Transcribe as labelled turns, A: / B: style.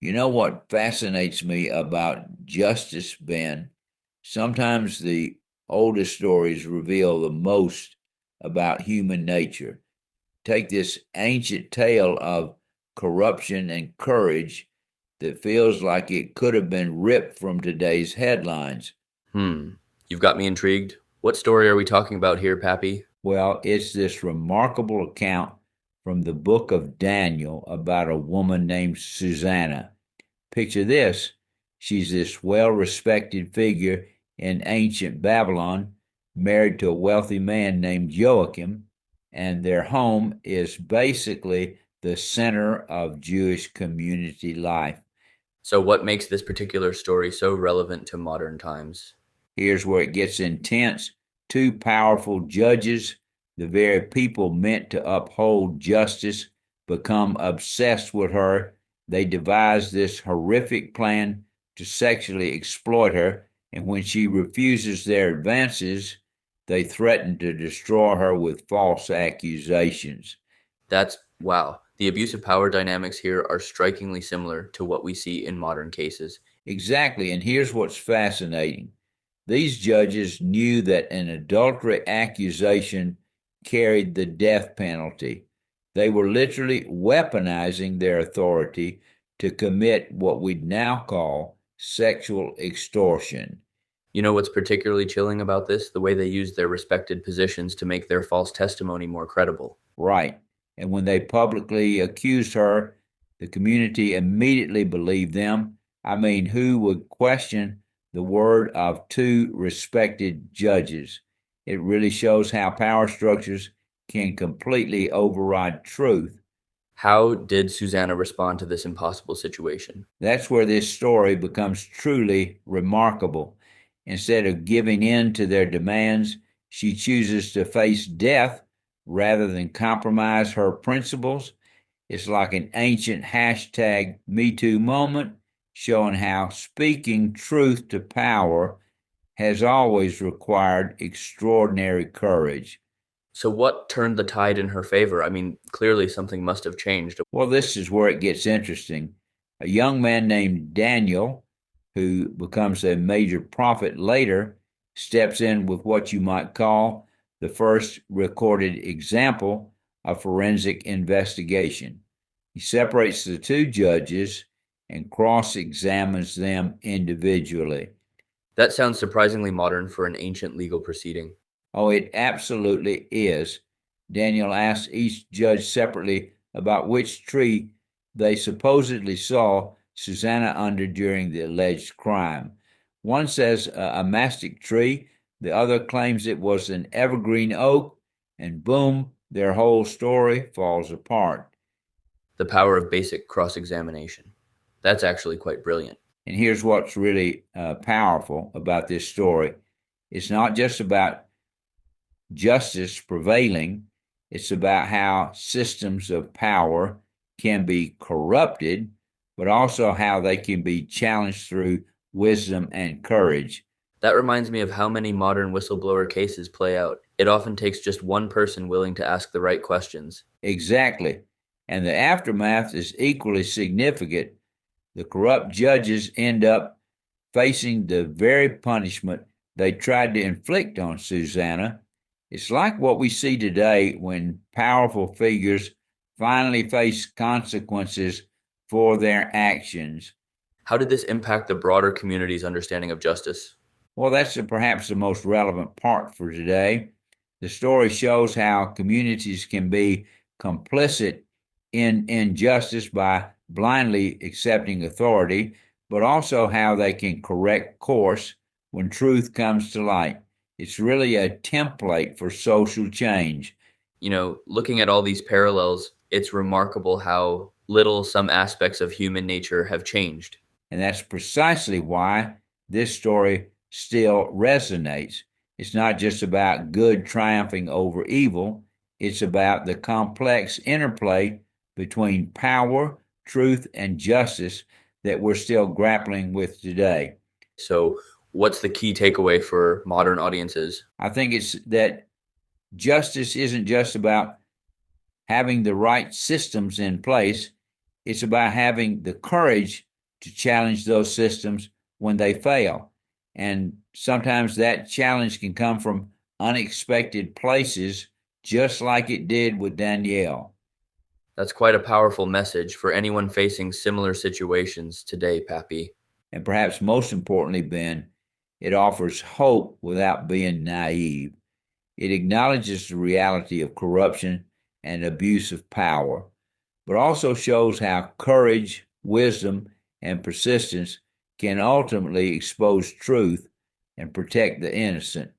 A: You know what fascinates me about justice, Ben? Sometimes the oldest stories reveal the most about human nature. Take this ancient tale of corruption and courage that feels like it could have been ripped from today's headlines.
B: Hmm. You've got me intrigued. What story are we talking about here, Pappy?
A: Well, it's this remarkable account from the book of Daniel about a woman named Susanna. Picture this: she's this well respected figure in ancient Babylon, married to a wealthy man named Joakim, and their home is basically the center of Jewish community life.
B: So, what makes this particular story so relevant to modern times?
A: Here's where it gets intense. Two powerful judges, the very people meant to uphold justice, become obsessed with her. They devise this horrific plan to sexually exploit her, and when she refuses their advances, they threaten to destroy her with false accusations.
B: That's wow. The abuse of power dynamics here are strikingly similar to what we see in modern cases.
A: Exactly, and here's what's fascinating. These judges knew that an adultery accusation carried the death penalty. They were literally weaponizing their authority to commit what we'd now call sexual extortion.
B: You know what's particularly chilling about this? The way they use their respected positions to make their false testimony more credible.
A: Right. And when they publicly accused her, the community immediately believed them. I mean, who would question the word of two respected judges? It really shows how power structures can completely override truth.
B: How did Susanna respond to this impossible situation?
A: That's where this story becomes truly remarkable. Instead of giving in to their demands, she chooses to face death rather than compromise her principles. It's like an ancient hashtag #MeToo moment, showing how speaking truth to power has always required extraordinary courage.
B: So, what turned the tide in her favor? I mean, clearly something must have changed.
A: Well, this is where it gets interesting. A young man named Daniel, who becomes a major prophet later, steps in with what you might call the first recorded example of forensic investigation. He separates the two judges and cross examines them individually.
B: That sounds surprisingly modern for an ancient legal proceeding.
A: Oh, it absolutely is. Daniel asks each judge separately about which tree they supposedly saw Susanna under during the alleged crime. One says a mastic tree, the other claims it was an evergreen oak, and boom, their whole story falls apart.
B: The power of basic cross examination. That's actually quite brilliant.
A: And here's what's really powerful about this story: it's not just about justice prevailing, it's about how systems of power can be corrupted, but also how they can be challenged through wisdom and courage.
B: That reminds me of how many modern whistleblower cases play out. It often takes just one person willing to ask the right questions.
A: Exactly. And the aftermath is equally significant. The corrupt judges end up facing the very punishment they tried to inflict on Susanna. It's like what we see today when powerful figures finally face consequences for their actions.
B: How did this impact the broader community's understanding of justice?
A: Well, that's perhaps the most relevant part for today. The story shows how communities can be complicit in injustice by blindly accepting authority, but also how they can correct course when truth comes to light. It's really a template for social change.
B: Looking at all these parallels, it's remarkable how little some aspects of human nature have changed.
A: And that's precisely why this story still resonates. It's not just about good triumphing over evil, it's about the complex interplay between power, truth, and justice that we're still grappling with today.
B: So, what's the key takeaway for modern audiences?
A: I think it's that justice isn't just about having the right systems in place, it's about having the courage to challenge those systems when they fail. And sometimes that challenge can come from unexpected places, just like it did with Danielle.
B: That's quite a powerful message for anyone facing similar situations today, Pappy.
A: And perhaps most importantly, Ben, it offers hope without being naive. It acknowledges the reality of corruption and abuse of power, but also shows how courage, wisdom, and persistence can ultimately expose truth and protect the innocent.